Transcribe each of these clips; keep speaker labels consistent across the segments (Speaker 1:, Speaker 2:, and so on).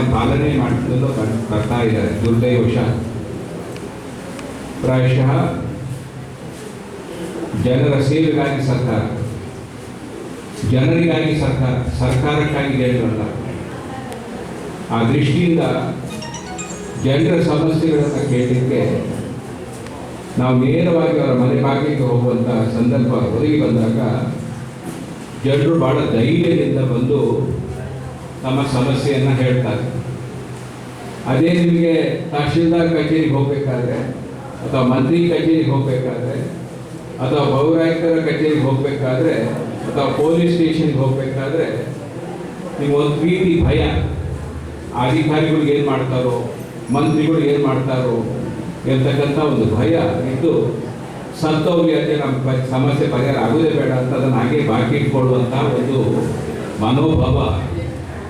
Speaker 1: ಅದನ್ನು ಪಾಲನೆ ಮಾಡಿಕೊಂಡು ಬರ್ತಾ ಇದ್ದಾರೆ. ದುರ್ದೈವಶಾತ್ ಪ್ರಾಯಶಃ ಜನರ ಸೇವೆಗಾಗಿ ಸರ್ಕಾರ, ಜನರಿಗಾಗಿ ಸರ್ಕಾರ, ಸರ್ಕಾರಕ್ಕಾಗಿ ಜನರಲ್ಲ. ಆ ದೃಷ್ಟಿಯಿಂದ ಜನರ ಸಮಸ್ಯೆಗಳನ್ನು ಕೇಳಲಿಕ್ಕೆ ನಾವು ನೇರವಾಗಿ ಅವರ ಮನೆ ಬಾಗಿಲಿಗೆ ಹೋಗುವಂಥ ಸಂದರ್ಭ ಒದಗಿ ಬಂದಾಗ ಜನರು ಭಾಳ ಧೈರ್ಯದಿಂದ ಬಂದು ತಮ್ಮ ಸಮಸ್ಯೆಯನ್ನು ಹೇಳ್ತಾರೆ. ಅದೇ ನಿಮಗೆ ತಹಶೀಲ್ದಾರ್ ಕಚೇರಿಗೆ ಹೋಗಬೇಕಾದ್ರೆ, ಅಥವಾ ಮಂತ್ರಿ ಕಚೇರಿಗೆ ಹೋಗಬೇಕಾದ್ರೆ, ಅಥವಾ ಪೌರಾಯುಕ್ತರ ಕಚೇರಿಗೆ ಹೋಗಬೇಕಾದ್ರೆ, ಅಥವಾ ಪೊಲೀಸ್ ಸ್ಟೇಷನ್ಗೆ ಹೋಗಬೇಕಾದ್ರೆ ನೀವು ಒಂದು ರೀತಿ ಭಯ, ಅಧಿಕಾರಿಗಳು ಏನು ಮಾಡ್ತಾರೋ, ಮಂತ್ರಿಗಳು ಏನು ಮಾಡ್ತಾರೋ ಎಂತಕ್ಕಂಥ ಒಂದು ಭಯ ಇದ್ದು ಸತ್ತೋಗ್ಯತೆ ನಮ್ಮ ಸಮಸ್ಯೆ ಪರಿಹಾರ ಆಗೋದೇ ಬೇಡ ಅಂತ ಅದನ್ನು ಹಾಗೆ ಬಾಕಿ ಇಟ್ಕೊಳ್ಳುವಂಥ ಒಂದು ಮನೋಭಾವ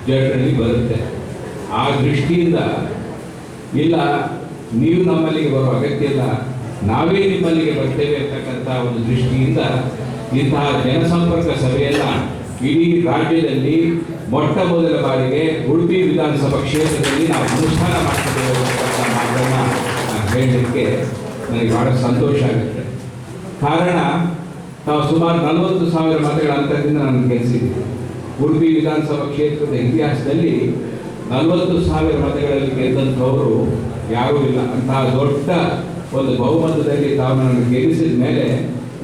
Speaker 1: ಜನರಲ್ಲಿ ಬರುತ್ತೆ. ಆ ದೃಷ್ಟಿಯಿಂದ ಇಲ್ಲ, ನೀವು ನಮ್ಮಲ್ಲಿಗೆ ಬರೋ ಅಗತ್ಯ ಇಲ್ಲ, ನಾವೇ ನಿಮ್ಮಲ್ಲಿಗೆ ಬರ್ತೇವೆ ಅಂತಕ್ಕಂಥ ಒಂದು ದೃಷ್ಟಿಯಿಂದ ಇಂತಹ ಜನಸಂಪರ್ಕ ಸಭೆಯನ್ನು ಇಡೀ ರಾಜ್ಯದಲ್ಲಿ ಮೊಟ್ಟ ಮೊದಲ ಬಾರಿಗೆ ಉಡುಪಿ ವಿಧಾನಸಭಾ ಕ್ಷೇತ್ರದಲ್ಲಿ ನಾವು ಅನುಷ್ಠಾನ ಮಾಡ್ತಿದ್ದೇವೆ ಅಂತಕ್ಕಂಥ ಮಾತನ್ನು ಹೇಳಲಿಕ್ಕೆ ನನಗೆ ಬಹಳ ಸಂತೋಷ ಆಗುತ್ತೆ. ಕಾರಣ, ನಾವು ಸುಮಾರು 40,000 ಮತಗಳ ಅಂತರದಿಂದ ನಾನು ಗೆಲ್ಲಿಸಿದ್ದೀವಿ. ಉಡುಪಿ ವಿಧಾನಸಭಾ ಕ್ಷೇತ್ರದ ಇತಿಹಾಸದಲ್ಲಿ 40,000 ಮತಗಳಲ್ಲಿ ಗೆದ್ದಂಥವರು ಯಾರೂ ಇಲ್ಲ. ಅಂತಹ ದೊಡ್ಡ ಒಂದು ಬಹುಮತದಲ್ಲಿ ತಾವು ನನ್ನನ್ನು ಗೆಲ್ಲಿಸಿದ ಮೇಲೆ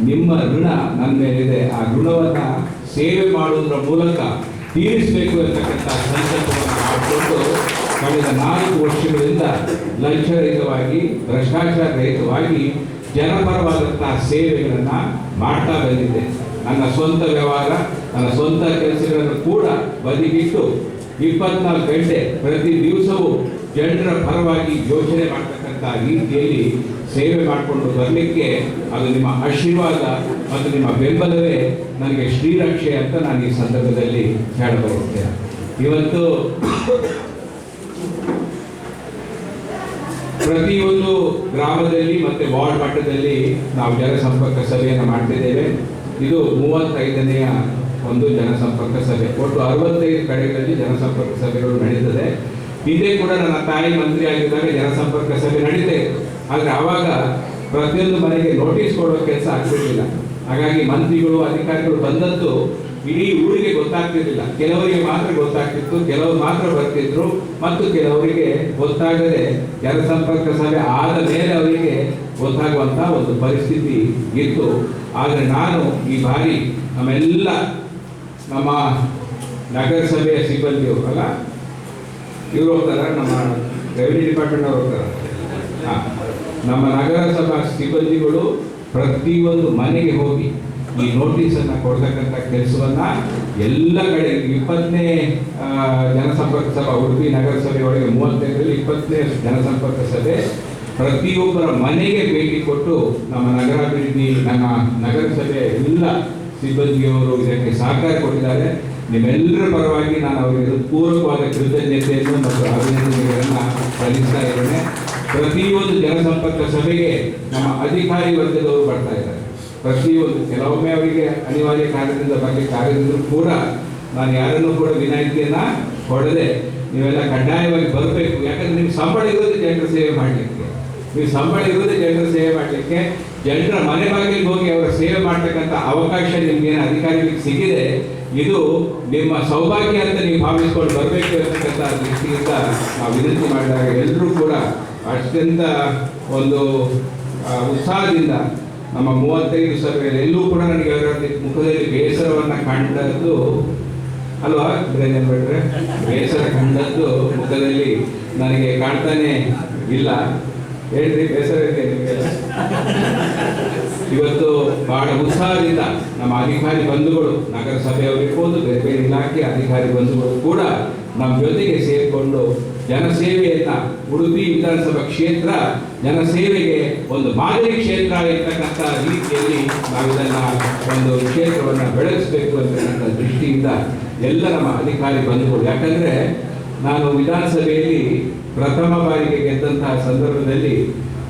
Speaker 1: ನಿಮ್ಮ ಋಣ ನನ್ನ ಮೇಲಿದೆ. ಆ ಋಣವನ್ನು ಸೇವೆ ಮಾಡುವುದರ ಮೂಲಕ ತೀರಿಸಬೇಕು ಅಂತಕ್ಕಂಥ ಸಂಕಲ್ಪವನ್ನು ಮಾಡಿಕೊಂಡು ಕಳೆದ 4 ವರ್ಷಗಳಿಂದ ಲಂಚರಹಿತವಾಗಿ, ಭ್ರಷ್ಟಾಚಾರ ರಹಿತವಾಗಿ ಜನಪರವಾದಂತಹ ಸೇವೆಗಳನ್ನು ಮಾಡ್ತಾ ಬಂದಿದ್ದೆ. ನನ್ನ ಸ್ವಂತ ವ್ಯವಹಾರ, ನನ್ನ ಸ್ವಂತ ಕೆಲಸಗಳನ್ನು ಕೂಡ ಬದಿಗಿಟ್ಟು 24 ಗಂಟೆ ಪ್ರತಿ ದಿವಸವೂ ಜನರ ಪರವಾಗಿ ಯೋಚನೆ ಮಾಡ್ತಕ್ಕಂಥ ರೀತಿಯಲ್ಲಿ ಸೇವೆ ಮಾಡಿಕೊಂಡು ಬರಲಿಕ್ಕೆ ಅದು ನಿಮ್ಮ ಆಶೀರ್ವಾದ ಮತ್ತು ನಿಮ್ಮ ಬೆಂಬಲವೇ ನನಗೆ ಶ್ರೀರಕ್ಷೆ ಅಂತ ನಾನು ಈ ಸಂದರ್ಭದಲ್ಲಿ ಹೇಳಬರುತ್ತೇನೆ. ಇವತ್ತು ಪ್ರತಿಯೊಂದು ಗ್ರಾಮದಲ್ಲಿ ಮತ್ತು ವಾರ್ಡ್ ಮಟ್ಟದಲ್ಲಿ ನಾವು ಜನಸಂಪರ್ಕ ಸಭೆಯನ್ನು ಮಾಡ್ತಿದ್ದೇವೆ. ಇದು 35ನೇ ಒಂದು ಜನಸಂಪರ್ಕ ಸಭೆ. ಒಟ್ಟು 65 ಕಡೆಗಳಲ್ಲಿ ಜನಸಂಪರ್ಕ ಸಭೆಗಳು ನಡೀತದೆ. ಹಿಂದೆ ಕೂಡ ನನ್ನ ತಾಯಿ ಮಂತ್ರಿ ಆಗಿದ್ದಾಗ ಜನಸಂಪರ್ಕ ಸಭೆ ನಡೀತಾ ಇತ್ತು. ಆದರೆ ಆವಾಗ ಪ್ರತಿಯೊಂದು ಮನೆಗೆ ನೋಟಿಸ್ ಕೊಡೋ ಕೆಲಸ ಆಗ್ತಿರ್ಲಿಲ್ಲ. ಹಾಗಾಗಿ ಮಂತ್ರಿಗಳು, ಅಧಿಕಾರಿಗಳು ಬಂದದ್ದು ಇಡೀ ಊರಿಗೆ ಗೊತ್ತಾಗ್ತಿರ್ಲಿಲ್ಲ. ಕೆಲವರಿಗೆ ಮಾತ್ರ ಗೊತ್ತಾಗ್ತಿತ್ತು, ಕೆಲವರು ಮಾತ್ರ ಬರ್ತಿದ್ರು, ಮತ್ತು ಕೆಲವರಿಗೆ ಗೊತ್ತಾಗದೆ ಜನಸಂಪರ್ಕ ಸಭೆ ಆದ ಮೇಲೆ ಅವರಿಗೆ ಗೊತ್ತಾಗುವಂಥ ಒಂದು ಪರಿಸ್ಥಿತಿ ಇತ್ತು. ಆದರೆ ನಾನು ಈ ಬಾರಿ ನಮ್ಮ ನಗರಸಭೆಯ ಸಿಬ್ಬಂದಿಯವರು ಅಲ್ಲ, ಇವರು ಹೋಗ್ತಾರ, ನಮ್ಮ ರೆವಿನ್ಯೂ ಡಿಪಾರ್ಟ್ಮೆಂಟ್ ಅವರು ಹೋಗ್ತಾರ, ನಮ್ಮ ನಗರಸಭಾ ಸಿಬ್ಬಂದಿಗಳು ಪ್ರತಿಯೊಂದು ಮನೆಗೆ ಹೋಗಿ ಈ ನೋಟಿಸನ್ನು ಕೊಡ್ತಕ್ಕಂಥ ಕೆಲಸವನ್ನು ಎಲ್ಲ ಕಡೆ 20ನೇ ಜನಸಂಪರ್ಕ ಸಭೆ, ಉಡುಪಿ ನಗರಸಭೆ ಒಳಗೆ 35ರಲ್ಲಿ 20ನೇ ಜನಸಂಪರ್ಕ ಸಭೆ ಪ್ರತಿಯೊಬ್ಬರ ಮನೆಗೆ ಭೇಟಿ ಕೊಟ್ಟು ನಮ್ಮ ನಗರಾಭಿವೃದ್ಧಿ, ನಮ್ಮ ನಗರಸಭೆ ಎಲ್ಲ ಸಿಬ್ಬಂದಿಯವರು ಇದಕ್ಕೆ ಸಹಕಾರ ಕೊಟ್ಟಿದ್ದಾರೆ. ನಿಮ್ಮೆಲ್ಲರ ಪರವಾಗಿ ನಾನು ಅವರಿಗೆ ಪೂರ್ವಕವಾದ ಕೃತಜ್ಞತೆಯನ್ನು ಮತ್ತು ಅಭಿನಂದನೆಗಳನ್ನು ಸಲ್ಲಿಸ್ತಾ ಇದ್ದೇನೆ. ಪ್ರತಿಯೊಂದು ಜನಸಂಪರ್ಕ ಸಭೆಗೆ ನಮ್ಮ ಅಧಿಕಾರಿ ವರ್ಗದವರು ಬರ್ತಾ ಇದ್ದಾರೆ. ಪ್ರತಿಯೊಂದು, ಕೆಲವೊಮ್ಮೆ ಅವರಿಗೆ ಅನಿವಾರ್ಯ ಕಾರ್ಯದಿಂದ ಬರಲಿಕ್ಕೆ ಆಗದಿದ್ದರೂ ಕೂಡ ನಾನು ಯಾರನ್ನೂ ಕೂಡ ವಿನಾಯಿತಿಯನ್ನು ಕೊಡದೆ ನೀವೆಲ್ಲ ಕಡ್ಡಾಯವಾಗಿ ಬರಬೇಕು. ಯಾಕಂದರೆ ನಿಮ್ಗೆ ಸಂಬಳ ಇರೋದೇ ಜನರ ಸೇವೆ ಮಾಡಲಿಕ್ಕೆ, ನೀವು ಸಂಬಳ ಇರೋದೇ ಜನರ ಸೇವೆ ಮಾಡಲಿಕ್ಕೆ. ಜನರ ಮನೆ ಬಾಗಿಲಿಗೆ ಹೋಗಿ ಅವರ ಸೇವೆ ಮಾಡ್ತಕ್ಕಂಥ ಅವಕಾಶ ನಿಮಗೇನು ಅಧಿಕಾರಿಗಳಿಗೆ ಸಿಕ್ಕಿದೆ, ಇದು ನಿಮ್ಮ ಸೌಭಾಗ್ಯ ಅಂತ ನೀವು ಭಾವಿಸ್ಕೊಂಡು ಬರಬೇಕು ಅಂತಕ್ಕಂಥ ದೃಷ್ಟಿಯಿಂದ ನಾವು ವಿನಂತಿ ಮಾಡಿದಾಗ ಎಲ್ಲರೂ ಕೂಡ ಅತ್ಯಂತ ಒಂದು ಉತ್ಸಾಹದಿಂದ ನಮ್ಮ 35 ಸಭೆಯಲ್ಲಿ ಎಲ್ಲೂ ಕೂಡ ನನಗೆ ಅವರ ಮುಖದಲ್ಲಿ ಬೇಸರವನ್ನು ಕಂಡದ್ದು ಅಲ್ವಾ ಬಿಟ್ರೆ, ಬೇಸರ ಕಂಡದ್ದು ಮುಖದಲ್ಲಿ ನನಗೆ ಕಾಣ್ತಾನೆ ಇಲ್ಲ. ಹೇಳ್ರಿ, ಬೇಸರ ಇದೆ ನಿಮಗೆ? ಇವತ್ತು ಬಹಳ ಉತ್ಸಾಹದಿಂದ ನಮ್ಮ ಅಧಿಕಾರಿ ಬಂಧುಗಳು, ನಗರಸಭೆಯವರಿರ್ಬೋದು, ಬೇರೆ ಬೇರೆ ಇಲಾಖೆ ಅಧಿಕಾರಿ ಬಂಧುಗಳು ಕೂಡ ನಮ್ಮ ಜೊತೆಗೆ ಸೇರಿಕೊಂಡು ಜನಸೇವೆಯನ್ನ, ಉಡುಪಿ ವಿಧಾನಸಭಾ ಕ್ಷೇತ್ರ ಜನಸೇವೆಗೆ ಒಂದು ಮಾದರಿ ಕ್ಷೇತ್ರ ಇರ್ತಕ್ಕಂಥ ರೀತಿಯಲ್ಲಿ ನಾವು ಇದನ್ನು ಒಂದು ಕ್ಷೇತ್ರವನ್ನು ಬೆಳೆಸಬೇಕು ಅಂತಕ್ಕಂಥ ದೃಷ್ಟಿಯಿಂದ ಎಲ್ಲ ನಮ್ಮ ಅಧಿಕಾರಿ ಬಂಧುಗಳು, ಯಾಕಂದರೆ ನಾನು ವಿಧಾನಸಭೆಯಲ್ಲಿ ಪ್ರಥಮ ಬಾರಿಗೆ ಗೆದ್ದಂತಹ ಸಂದರ್ಭದಲ್ಲಿ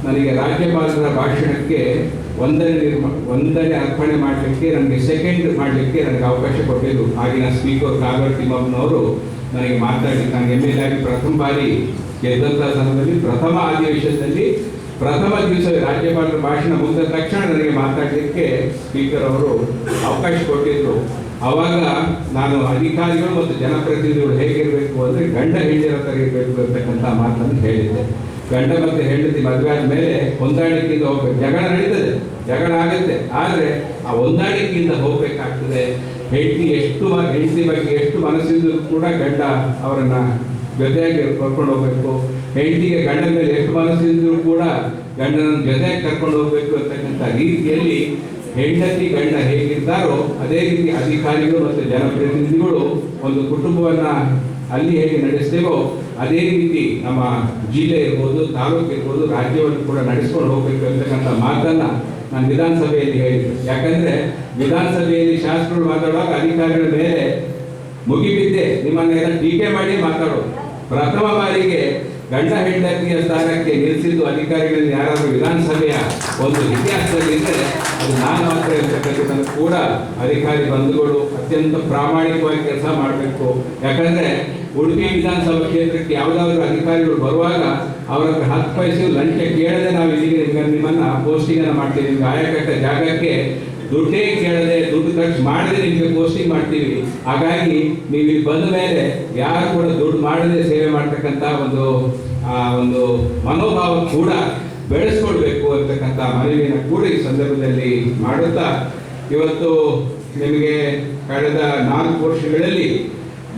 Speaker 1: ನನಗೆ ರಾಜ್ಯಪಾಲರ ಭಾಷಣಕ್ಕೆ ವಂದನೆ ಅರ್ಪಣೆ ಮಾಡಲಿಕ್ಕೆ, ನನಗೆ ಸೆಕೆಂಡ್ ಮಾಡಲಿಕ್ಕೆ ನನಗೆ ಅವಕಾಶ ಕೊಟ್ಟಿದ್ದು ಆಗಿನ ಸ್ಪೀಕರ್ ಕಾಗರ್ ತಿಮ್ಮಪ್ಪನವರು ನನಗೆ ಮಾತಾಡಲಿಕ್ಕೆ, ನಾನು MLA ಆಗಿ ಪ್ರಥಮ ಬಾರಿ ಗೆದ್ದಂಥ ಸಂದರ್ಭದಲ್ಲಿ ಪ್ರಥಮ ಅಧಿವೇಶನದಲ್ಲಿ ಪ್ರಥಮ ದಿವಸ ರಾಜ್ಯಪಾಲರ ಭಾಷಣ ಮುಗಿದ ತಕ್ಷಣ ನನಗೆ ಮಾತಾಡಲಿಕ್ಕೆ ಸ್ಪೀಕರ್ ಅವರು ಅವಕಾಶ ಕೊಟ್ಟಿದ್ರು. ಆವಾಗ ನಾನು ಅಧಿಕಾರಿಗಳು ಮತ್ತು ಜನಪ್ರತಿನಿಧಿಗಳು ಹೇಗಿರಬೇಕು ಅಂದರೆ ಗಂಡ ಹೆಂಡಿರ ಥರ ಇರಬೇಕು ಇರ್ತಕ್ಕಂಥ ಮಾತನ್ನು ಹೇಳಿದ್ದೆ. ಗಂಡ ಮತ್ತು ಹೆಂಡತಿ ಮದುವೆ ಆದಮೇಲೆ ಹೊಂದಾಣಿಕೆಯಿಂದ ಹೋಗ್ಬೇಕು. ಜಗಳ ನಡೀತದೆ, ಜಗಳ ಆಗುತ್ತೆ, ಆದರೆ ಆ ಹೊಂದಾಣಿಕೆಯಿಂದ ಹೋಗಬೇಕಾಗ್ತದೆ. ಹೆಂಡತಿ ಬಗ್ಗೆ ಎಷ್ಟು ಮನಸ್ಸಿದ್ರೂ ಕೂಡ ಗಂಡ ಅವರನ್ನು ಜೊತೆಯಾಗಿ ಕರ್ಕೊಂಡು ಹೋಗ್ಬೇಕು. ಹೆಂಡತಿಗೆ ಗಂಡನ ಮೇಲೆ ಎಷ್ಟು ಮನಸ್ಸಿದ್ರೂ ಕೂಡ ಗಂಡನ ಜೊತೆಯಾಗಿ ಕರ್ಕೊಂಡು ಹೋಗ್ಬೇಕು ಅಂತಕ್ಕಂಥ ರೀತಿಯಲ್ಲಿ ಹೆಂಡತಿ ಗಂಡ ಹೇಗಿರ್ತಾರೋ ಅದೇ ರೀತಿ ಅಧಿಕಾರಿಗಳು ಮತ್ತು ಜನಪ್ರತಿನಿಧಿಗಳು ಒಂದು ಕುಟುಂಬವನ್ನು ಅಲ್ಲಿ ಹೇಗೆ ನಡೆಸ್ತೇವೋ ಅದೇ ರೀತಿ ನಮ್ಮ ಜಿಲ್ಲೆ ಇರ್ಬೋದು, ತಾಲೂಕು ಇರ್ಬೋದು, ರಾಜ್ಯವನ್ನು ಕೂಡ ನಡೆಸ್ಕೊಂಡು ಹೋಗ್ಬೇಕು ಅಂತಕ್ಕಂಥ ಮಾತನ್ನು ನಾನು ವಿಧಾನಸಭೆಯಲ್ಲಿ ಹೇಳಿದ್ದೆ. ಯಾಕಂದರೆ ವಿಧಾನಸಭೆಯಲ್ಲಿ ಶಾಸಕರು ಮಾತಾಡುವಾಗ ಅಧಿಕಾರಿಗಳ ಮೇಲೆ ಮುಗಿಬಿದ್ದೆ ನಿಮ್ಮನ್ನೆಲ್ಲ ಟೀಕೆ ಮಾಡಿ ಮಾತಾಡೋದು. ಪ್ರಥಮ ಬಾರಿಗೆ ಗಂಡ ಹೆಂಡತಿಯ ಸ್ಥಾನಕ್ಕೆ ನಿಲ್ಲಿಸಿದ್ದು ಅಧಿಕಾರಿಗಳಲ್ಲಿ ಯಾರಾದರೂ ವಿಧಾನಸಭೆಯ ಒಂದು ಇತಿಹಾಸದಲ್ಲಿ ಇದ್ದರೆ ಅದು ನಾನು ಮಾತ್ರ ಇರ್ತಕ್ಕಂಥದ್ದನ್ನು ಕೂಡ ಅಧಿಕಾರಿ ಬಂಧುಗಳು ಅತ್ಯಂತ ಪ್ರಾಮಾಣಿಕವಾಗಿ ಕೆಲಸ ಮಾಡಬೇಕು. ಯಾಕಂದರೆ ಉಡುಪಿ ವಿಧಾನಸಭಾ ಕ್ಷೇತ್ರಕ್ಕೆ ಯಾವುದಾದ್ರೂ ಅಧಿಕಾರಿಗಳು ಬರುವಾಗ ಅವರ 10 ಪೈಸೆ ಲಂಚ ಕೇಳದೆ ನಾವು ಇಲ್ಲಿಗೆ ನಿಮ್ಮನ್ನು ಪೋಸ್ಟಿಂಗನ್ನು ಮಾಡ್ತೀವಿ. ನಿಮ್ಗೆ ಆಯಕಟ್ಟ ಜಾಗಕ್ಕೆ ದುಡ್ಡೇ ಕೇಳದೆ, ದುಡ್ಡು ಖರ್ಚು ಮಾಡದೆ ನಿಮಗೆ ಪೋಸ್ಟಿಂಗ್ ಮಾಡ್ತೀವಿ. ಹಾಗಾಗಿ ನೀವು ಇಲ್ಲಿ ಬಂದ ಮೇಲೆ ಯಾರು ಕೂಡ ದುಡ್ಡು ಮಾಡದೆ ಸೇವೆ ಮಾಡ್ತಕ್ಕಂಥ ಒಂದು ಮನೋಭಾವ ಕೂಡ ಬೆಳೆಸ್ಕೊಳ್ಬೇಕು ಅಂತಕ್ಕಂಥ ಮನವಿಯನ್ನು ಕೂಡ ಈ ಸಂದರ್ಭದಲ್ಲಿ ಮಾಡುತ್ತಾ, ಇವತ್ತು ನಿಮಗೆ ಕಳೆದ 4 ವರ್ಷಗಳಲ್ಲಿ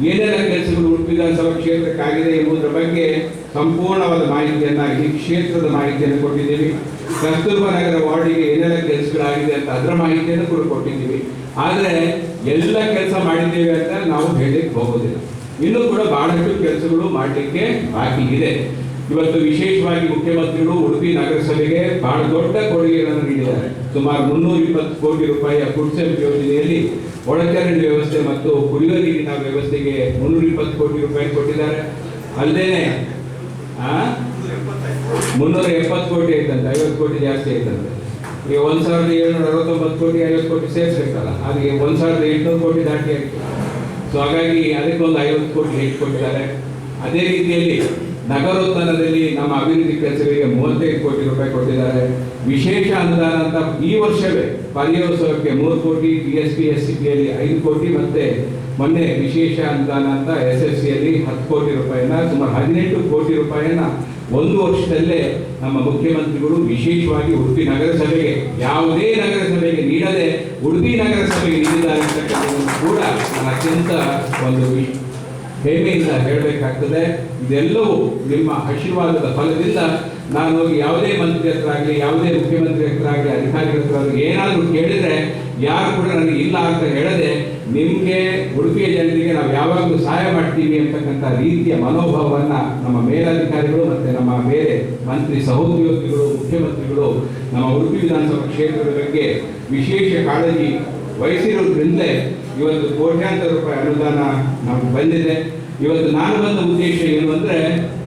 Speaker 1: ಏನೆಲ್ಲ ಕೆಲಸಗಳು ಉಡುಪಿ ವಿಧಾನಸಭಾ ಕ್ಷೇತ್ರಕ್ಕಾಗಿದೆ ಎಂಬುದರ ಬಗ್ಗೆ ಸಂಪೂರ್ಣವಾದ ಮಾಹಿತಿಯನ್ನು, ಈ ಕ್ಷೇತ್ರದ ಮಾಹಿತಿಯನ್ನು ಕೊಟ್ಟಿದ್ದೀವಿ. ಕಸ್ತೂರ್ಬಾ ನಗರ ವಾರ್ಡಿಗೆ ಏನೆಲ್ಲ ಕೆಲಸಗಳಾಗಿದೆ ಅಂತ ಅದರ ಮಾಹಿತಿಯನ್ನು ಕೂಡ ಕೊಟ್ಟಿದ್ದೀವಿ. ಆದರೆ ಎಲ್ಲ ಕೆಲಸ ಮಾಡಿದ್ದೇವೆ ಅಂತ ನಾವು ಹೇಳಲಿಕ್ಕೆ ಹೋಗೋದಿಲ್ಲ. ಇನ್ನೂ ಕೂಡ ಬಹಳಷ್ಟು ಕೆಲಸಗಳು ಮಾಡಲಿಕ್ಕೆ ಬಾಕಿ ಇದೆ. ಇವತ್ತು ವಿಶೇಷವಾಗಿ ಮುಖ್ಯಮಂತ್ರಿಗಳು ಉಡುಪಿ ನಗರಸಭೆಗೆ ಬಹಳ ದೊಡ್ಡ ಕೊಡುಗೆಗಳನ್ನು ನೀಡಿದ್ದಾರೆ. ಸುಮಾರು 320 ಕೋಟಿ ರೂಪಾಯಿಯ ಫುಡ್ಸೆಂಪ್ ಯೋಜನೆಯಲ್ಲಿ ಒಳಚರಂಡಿ ವ್ಯವಸ್ಥೆ ಮತ್ತು ಕುಡಿಯುವ ನೀರಿನ ವ್ಯವಸ್ಥೆಗೆ 320 ಕೋಟಿ ರೂಪಾಯಿ ಕೊಟ್ಟಿದ್ದಾರೆ. ಅಲ್ಲದೆ 370 ಕೋಟಿ ಐತಂತೆ, 50 ಕೋಟಿ ಜಾಸ್ತಿ ಐತಂತೆ. ಈಗ 1769 ಕೋಟಿ 50 ಕೋಟಿ ಸೇರಿಸ್ಬೇಕಲ್ಲ, ಅದಕ್ಕೆ 1800 ಕೋಟಿ ದಾಟಿ ಆಯಿತು. ಸೊ ಹಾಗಾಗಿ ಅದಕ್ಕೊಂದು 50 ಕೋಟಿ ಹೆಚ್ಚು ಕೊಟ್ಟಿದ್ದಾರೆ. ಅದೇ ರೀತಿಯಲ್ಲಿ ನಗರೋತ್ಥಾನದಲ್ಲಿ ನಮ್ಮ ಅಭಿವೃದ್ಧಿ ಕೆಲಸಗಳಿಗೆ 35 ಕೋಟಿ ರೂಪಾಯಿ ಕೊಟ್ಟಿದ್ದಾರೆ. ವಿಶೇಷ ಅನುದಾನ ಅಂತ ಈ ವರ್ಷವೇ ಪರ್ಯೋತ್ಸವಕ್ಕೆ 3 ಕೋಟಿ, TSP SCPಯಲ್ಲಿ 5 ಕೋಟಿ, ಮತ್ತೆ ಮೊನ್ನೆ ವಿಶೇಷ ಅನುದಾನ ಅಂತ SFCಯಲ್ಲಿ 10 ಕೋಟಿ ರೂಪಾಯಿನ, ಸುಮಾರು 18 ಕೋಟಿ ರೂಪಾಯಿನ ಒಂದು ವರ್ಷದಲ್ಲೇ ನಮ್ಮ ಮುಖ್ಯಮಂತ್ರಿಗಳು ವಿಶೇಷವಾಗಿ ಉಡುಪಿ ನಗರಸಭೆಗೆ, ಯಾವುದೇ ನಗರಸಭೆಗೆ ನೀಡದೆ ಉಡುಪಿ ನಗರಸಭೆಗೆ ನೀಡಿದ್ದಾರೆ ಅಂತಕ್ಕಂಥದ್ದು ಕೂಡ ಅತ್ಯಂತ ಒಂದು ಹೆಮ್ಮೆಯಿಂದ ಹೇಳಬೇಕಾಗ್ತದೆ. ಇದೆಲ್ಲವೂ ನಿಮ್ಮ ಆಶೀರ್ವಾದದ ಫಲದಿಂದ ನಾನು ಹೋಗಿ ಯಾವುದೇ ಮಂತ್ರಿ ಹತ್ರ ಆಗಲಿ, ಯಾವುದೇ ಮುಖ್ಯಮಂತ್ರಿ ಹತ್ರ ಆಗಲಿ, ಅಧಿಕಾರಿಗಳ ಹತ್ರ ಆಗಲಿ ಏನಾದರೂ ಕೇಳಿದರೆ ಯಾರು ಕೂಡ ನನಗೆ ಇಲ್ಲ ಅಂತ ಹೇಳದೆ ನಿಮಗೆ ಉಡುಪಿಯ ಜನರಿಗೆ ನಾವು ಯಾವಾಗಲೂ ಸಹಾಯ ಮಾಡ್ತೀವಿ ಅಂತಕ್ಕಂಥ ರೀತಿಯ ಮನೋಭಾವವನ್ನು ನಮ್ಮ ಮೇಲಧಿಕಾರಿಗಳು ಮತ್ತು ನಮ್ಮ ಬೇರೆ ಮಂತ್ರಿ ಸಹೋದ್ಯೋಗಿಗಳು, ಮುಖ್ಯಮಂತ್ರಿಗಳು ನಮ್ಮ ಉಡುಪಿ ವಿಧಾನಸಭಾ ಕ್ಷೇತ್ರದ ಬಗ್ಗೆ ವಿಶೇಷ ಕಾಳಜಿ ವಹಿಸಿರೋದ್ರಿಂದಲೇ ಇವತ್ತು ಕೋಟ್ಯಾಂತರ ರೂಪಾಯಿ ಅನುದಾನ ನಮಗೆ ಬಂದಿದೆ. ಇವತ್ತು ನಾನು ಬಂದ ಉದ್ದೇಶ ಏನು ಅಂದರೆ